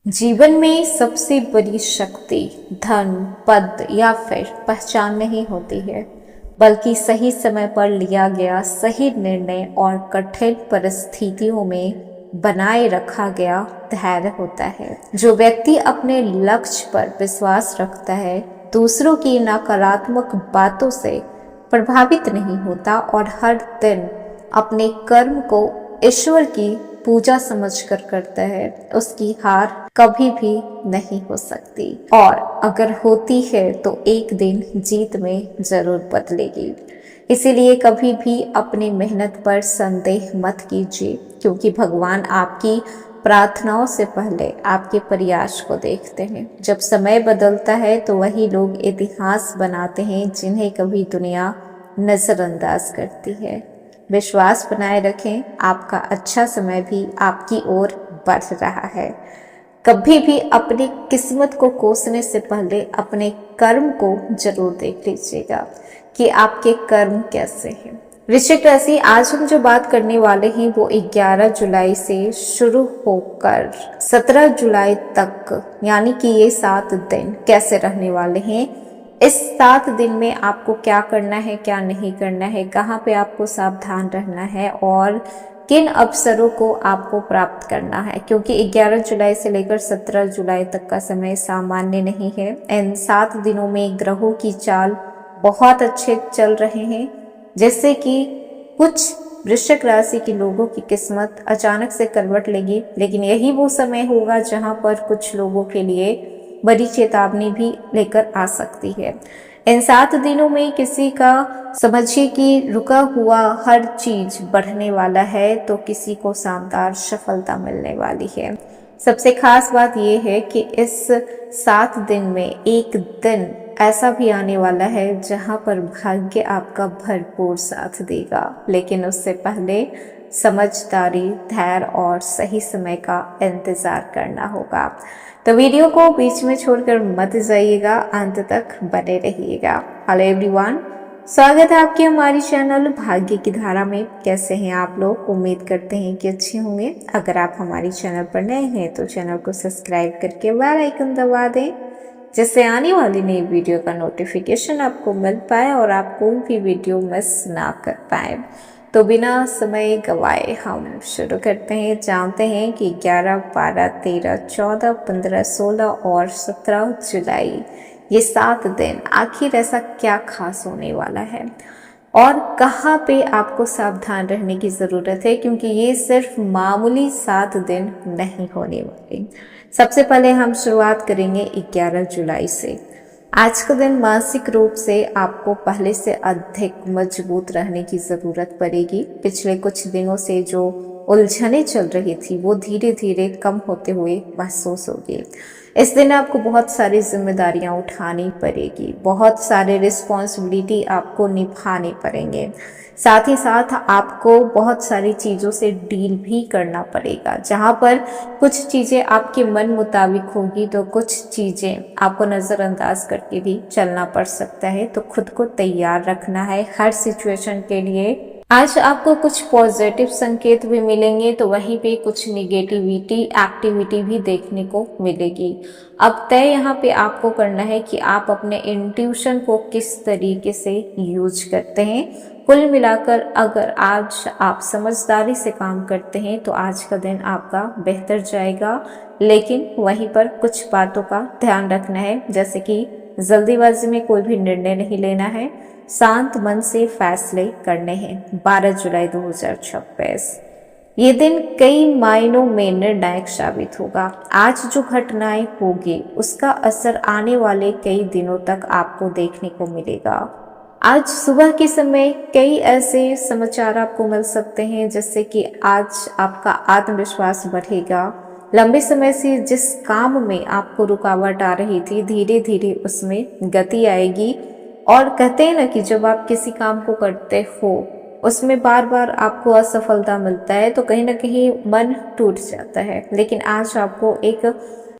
जीवन में सबसे बड़ी शक्ति धन, पद या फिर पहचान नहीं होती है, बल्कि सही समय पर लिया गया सही निर्णय और कठिन परिस्थितियों में बनाए रखा गया धैर्य होता है। जो व्यक्ति अपने लक्ष्य पर विश्वास रखता है, दूसरों की नकारात्मक बातों से प्रभावित नहीं होता और हर दिन अपने कर्म को ईश्वर की पूजा समझकर करता है, उसकी हार कभी भी नहीं हो सकती, और अगर होती है तो एक दिन जीत में जरूर बदलेगी। इसीलिए कभी भी अपनी मेहनत पर संदेह मत कीजिए, क्योंकि भगवान आपकी प्रार्थनाओं से पहले आपके प्रयास को देखते हैं। जब समय बदलता है तो वही लोग इतिहास बनाते हैं जिन्हें कभी दुनिया नजरअंदाज करती है। विश्वास बनाए रखें, आपका अच्छा समय भी आपकी ओर बढ़ रहा है। कभी भी अपनी किस्मत को कोसने से पहले अपने कर्म को जरूर देख लीजिएगा कि आपके कर्म कैसे हैं। वृश्चिक राशि, आज हम जो बात करने वाले हैं वो 11 जुलाई से शुरू होकर 17 जुलाई तक, यानी कि ये 7 दिन कैसे रहने वाले हैं। इस 7 दिन में आपको क्या करना है, क्या नहीं करना है, कहाँ पे आपको सावधान रहना है और किन अवसरों को आपको प्राप्त करना है, क्योंकि 11 जुलाई से लेकर 17 जुलाई तक का समय सामान्य नहीं है। इन 7 दिनों में ग्रहों की चाल बहुत अच्छे चल रहे हैं, जैसे कि कुछ वृश्चिक राशि के लोगों की किस्मत अचानक से करवट लेगी, लेकिन यही वो समय होगा जहां पर कुछ लोगों के लिए बड़ी चेतावनी भी लेकर आ सकती है। इन 7 दिनों में किसी का समझिए कि रुका हुआ हर चीज बढ़ने वाला है, तो किसी को शानदार सफलता मिलने वाली है। सबसे खास बात यह है कि इस 7 दिन में एक दिन ऐसा भी आने वाला है जहां पर भाग्य आपका भरपूर साथ देगा, लेकिन उससे पहले समझदारी, धैर्य और सही समय का इंतजार करना होगा। तो वीडियो को बीच में छोड़कर मत जाइएगा, अंत तक बने रहिएगा। हेलो एवरीवन, स्वागत है आपके हमारी चैनल भाग्य की धारा में। कैसे हैं आप लोग? उम्मीद करते हैं कि अच्छे होंगे। अगर आप हमारी चैनल पर नए हैं तो चैनल को सब्सक्राइब करके बेल आइकन दबा दें, जिससे आने वाली नई वीडियो का नोटिफिकेशन आपको मिल पाए और आप कोई भी वीडियो मिस ना कर पाए। तो बिना समय गवाए हम शुरू करते हैं। जानते हैं कि 11, 12, 13, 14, 15, 16 और 17 जुलाई ये 7 दिन आखिर ऐसा क्या खास होने वाला है और कहाँ पे आपको सावधान रहने की ज़रूरत है, क्योंकि ये सिर्फ मामूली 7 दिन नहीं होने वाले। सबसे पहले हम शुरुआत करेंगे 11 जुलाई से। आज का दिन मानसिक रूप से आपको पहले से अधिक मजबूत रहने की ज़रूरत पड़ेगी। पिछले कुछ दिनों से जो उलझनें चल रही थी वो धीरे धीरे कम होते हुए महसूस होगी। इस दिन आपको बहुत सारी जिम्मेदारियां उठानी पड़ेगी, बहुत सारे रिस्पॉन्सिबिलिटी आपको निभाने पड़ेंगे। साथ ही साथ आपको बहुत सारी चीज़ों से डील भी करना पड़ेगा, जहाँ पर कुछ चीज़ें आपके मन मुताबिक होगी तो कुछ चीज़ें आपको नज़रअंदाज करके भी चलना पड़ सकता है। तो खुद को तैयार रखना है हर सिचुएशन के लिए। आज आपको कुछ पॉजिटिव संकेत भी मिलेंगे तो वहीं पे कुछ निगेटिविटी एक्टिविटी भी देखने को मिलेगी। अब तय यहाँ पे आपको करना है कि आप अपने इंट्यूशन को किस तरीके से यूज करते हैं। कुल मिलाकर अगर आज आप समझदारी से काम करते हैं तो आज का दिन आपका बेहतर जाएगा, लेकिन वहीं पर कुछ बातों का ध्यान रखना है, जैसे कि जल्दीबाजी में कोई भी निर्णय नहीं लेना है, शांत मन से फैसले करने हैं। 12 जुलाई 2026 ये दिन कई मायनों में निर्णायक साबित होगा। आज जो घटनाएं होगी उसका असर आने वाले कई दिनों तक आपको देखने को मिलेगा। आज सुबह के समय कई ऐसे समाचार आपको मिल सकते हैं, जैसे कि आज आपका आत्मविश्वास बढ़ेगा। लंबे समय से जिस काम में आपको रुकावट आ रही थी, धीरे धीरे उसमें गति आएगी। और कहते हैं ना कि जब आप किसी काम को करते हो उसमें बार बार आपको असफलता मिलता है तो कहीं ना कहीं मन टूट जाता है, लेकिन आज आपको एक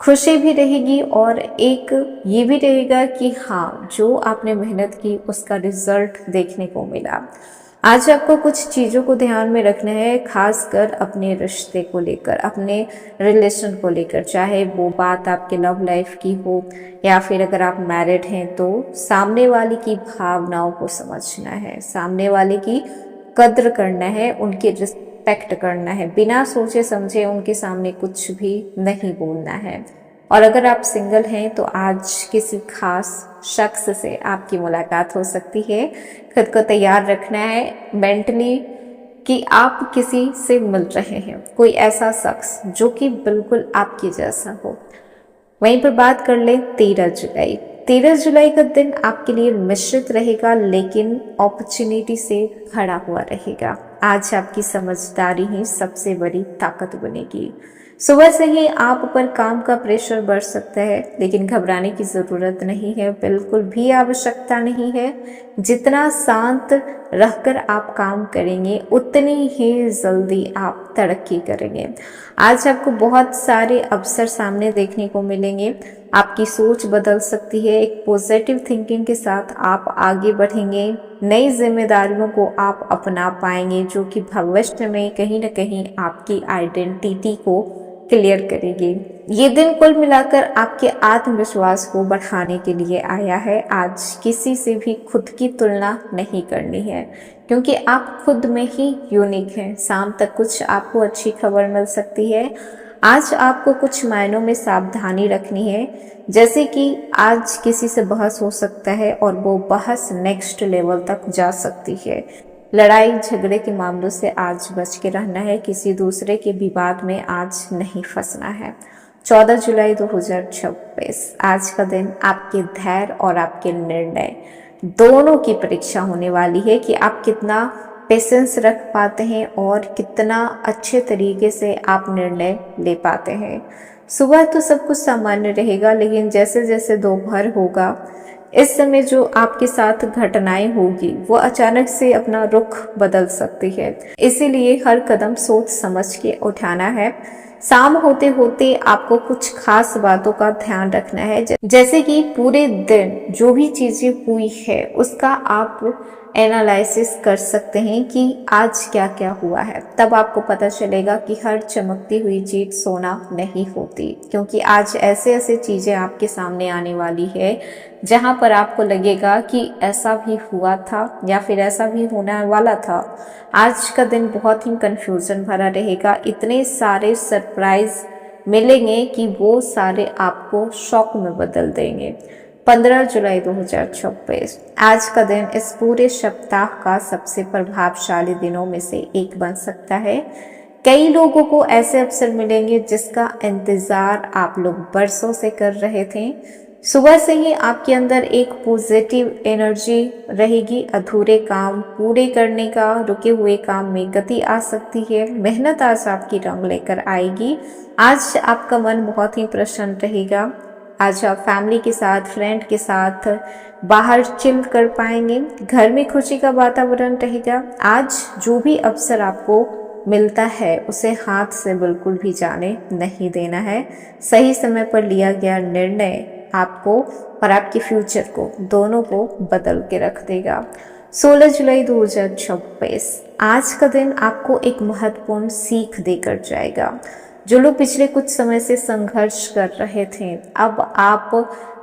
खुशी भी रहेगी और एक ये भी रहेगा कि हाँ, जो आपने मेहनत की उसका रिजल्ट देखने को मिला। आज आपको कुछ चीज़ों को ध्यान में रखना है, खासकर अपने रिश्ते को लेकर, अपने रिलेशन को लेकर, चाहे वो बात आपके लव लाइफ की हो या फिर अगर आप मैरिड हैं तो सामने वाले की भावनाओं को समझना है, सामने वाले की कद्र करना है, उनकी रिस्पेक्ट करना है, बिना सोचे समझे उनके सामने कुछ भी नहीं बोलना है। और अगर आप सिंगल हैं तो आज किसी खास शख्स से आपकी मुलाकात हो सकती है। खुद को तैयार रखना है मेंटली कि आप किसी से मिल रहे हैं, कोई ऐसा शख्स जो कि बिल्कुल आपके जैसा हो। वहीं पर बात कर ले 13 जुलाई। 13 जुलाई का दिन आपके लिए मिश्रित रहेगा, लेकिन अपॉर्चुनिटी से भरा हुआ रहेगा। आज आपकी समझदारी ही सबसे बड़ी ताकत बनेगी। सुबह से ही आप पर काम का प्रेशर बढ़ सकता है, लेकिन घबराने की ज़रूरत नहीं है, बिल्कुल भी आवश्यकता नहीं है। जितना शांत रहकर आप काम करेंगे उतनी ही जल्दी आप तरक्की करेंगे। आज आपको बहुत सारे अवसर सामने देखने को मिलेंगे, आपकी सोच बदल सकती है। एक पॉजिटिव थिंकिंग के साथ आप आगे बढ़ेंगे, नई जिम्मेदारियों को आप अपना पाएंगे जो कि भविष्य में कहीं ना कहीं आपकी आइडेंटिटी को क्लियर करेगी। ये दिन कुल मिलाकर आपके आत्मविश्वास को बढ़ाने के लिए आया है। आज किसी से भी खुद की तुलना नहीं करनी है, क्योंकि आप खुद में ही यूनिक हैं। शाम तक कुछ आपको अच्छी खबर मिल सकती है। आज आपको कुछ मायनों में सावधानी रखनी है, जैसे कि आज किसी से बहस हो सकता है और वो बहस नेक्स्ट लेवल तक जा सकती है। लड़ाई झगड़े के मामलों से आज बच के रहना है, किसी दूसरे के विवाद में आज नहीं फंसना है। 14 जुलाई 2026 आज का दिन आपके धैर्य और आपके निर्णय दोनों की परीक्षा होने वाली है कि आप कितना पेशेंस रख पाते हैं और कितना अच्छे तरीके से आप निर्णय ले पाते हैं। सुबह तो सब कुछ सामान्य रहेगा, लेकिन जैसे जैसे दोपहर होगा, इस समय जो आपके साथ घटनाएं होगी वो अचानक से अपना रुख बदल सकती है। इसीलिए हर कदम सोच समझ के उठाना है। शाम होते होते आपको कुछ खास बातों का ध्यान रखना है, जैसे कि पूरे दिन जो भी चीजें हुई है उसका आप एनालिसिस कर सकते हैं कि आज क्या क्या हुआ है। तब आपको पता चलेगा कि हर चमकती हुई चीज सोना नहीं होती, क्योंकि आज ऐसे ऐसे चीजें आपके सामने आने वाली है जहां पर आपको लगेगा कि ऐसा भी हुआ था या फिर ऐसा भी होने वाला था। आज का दिन बहुत ही कंफ्यूजन भरा रहेगा, इतने सारे सरप्राइज मिलेंगे कि वो सारे आपको शॉक में बदल देंगे। 15 जुलाई 2026 आज का दिन इस पूरे सप्ताह का सबसे प्रभावशाली दिनों में से एक बन सकता है। कई लोगों को ऐसे अवसर मिलेंगे जिसका इंतजार आप लोग बरसों से कर रहे थे। सुबह से ही आपके अंदर एक पॉजिटिव एनर्जी रहेगी, अधूरे काम पूरे करने का, रुके हुए काम में गति आ सकती है। मेहनत आज आपकी रंग लेकर आएगी। आज आपका मन बहुत ही प्रसन्न रहेगा। आज आप फैमिली के साथ, फ्रेंड के साथ बाहर चिल कर पाएंगे। घर में खुशी का वातावरण रहेगा। आज जो भी अवसर आपको मिलता है उसे हाथ से बिल्कुल भी जाने नहीं देना है। सही समय पर लिया गया निर्णय आपको और आपके फ्यूचर को दोनों को बदल के रख देगा। 16 जुलाई 2026 आज का दिन आपको एक महत्वपूर्ण सीख देकर जाएगा। जो लोग पिछले कुछ समय से संघर्ष कर रहे थे, अब आप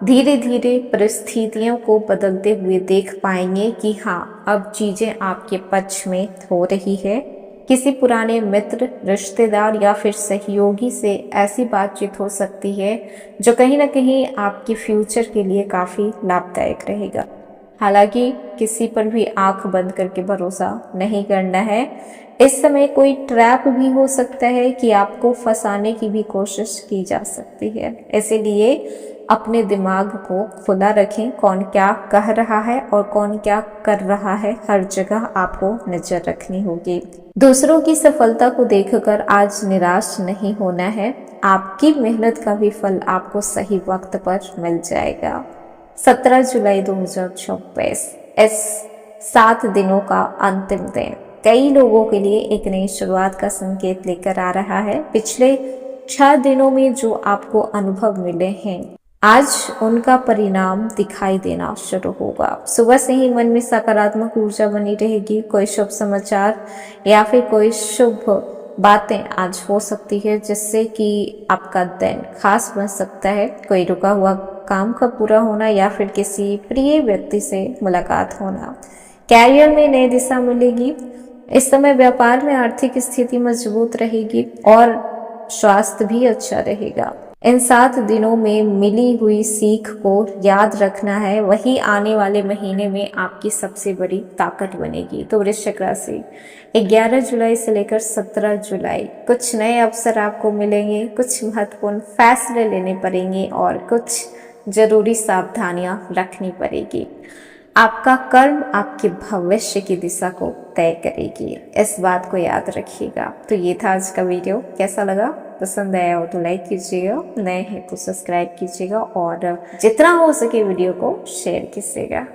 धीरे धीरे परिस्थितियों को बदलते हुए देख पाएंगे कि हाँ, अब चीजें आपके पक्ष में हो रही है। किसी पुराने मित्र, रिश्तेदार या फिर सहयोगी से ऐसी बातचीत हो सकती है जो कहीं ना कहीं आपके फ्यूचर के लिए काफी लाभदायक रहेगा। हालांकि किसी पर भी आंख बंद करके भरोसा नहीं करना है। इस समय कोई ट्रैप भी हो सकता है कि आपको फंसाने की भी कोशिश की जा सकती है। इसीलिए अपने दिमाग को खुला रखें, कौन क्या कह रहा है और कौन क्या कर रहा है, हर जगह आपको नजर रखनी होगी। दूसरों की सफलता को देखकर आज निराश नहीं होना है। आपकी मेहनत का भी फल आपको सही वक्त पर मिल जाएगा। 17 जुलाई 2026 इस 7 दिनों का अंतिम दिन कई लोगों के लिए एक नई शुरुआत का संकेत लेकर आ रहा है। पिछले 6 दिनों में जो आपको अनुभव मिले हैं आज उनका परिणाम दिखाई देना शुरू होगा। सुबह से ही मन में सकारात्मक ऊर्जा बनी रहेगी। कोई शुभ समाचार या फिर कोई शुभ बातें आज हो सकती है जिससे कि आपका दिन खास बन सकता है। कोई रुका हुआ काम का पूरा होना या फिर किसी प्रिय व्यक्ति से मुलाकात होना। कैरियर में नई दिशा मिलेगी। इस समय व्यापार में आर्थिक स्थिति मजबूत रहेगी और स्वास्थ्य भी अच्छा रहेगा। इन 7 दिनों में मिली हुई सीख को याद रखना है, वही आने वाले महीने में आपकी सबसे बड़ी ताकत बनेगी। तो वृश्चिक राशि 11 जुलाई से लेकर 17 जुलाई कुछ नए अवसर आपको मिलेंगे, कुछ महत्वपूर्ण फैसले लेने पड़ेंगे और कुछ जरूरी सावधानियां रखनी पड़ेगी। आपका कर्म आपके भविष्य की दिशा को तय करेगी, इस बात को याद रखिएगा। तो ये था आज का वीडियो। कैसा लगा? पसंद आया हो तो लाइक कीजिएगा, नए हैं तो सब्सक्राइब कीजिएगा और जितना हो सके वीडियो को शेयर कीजिएगा।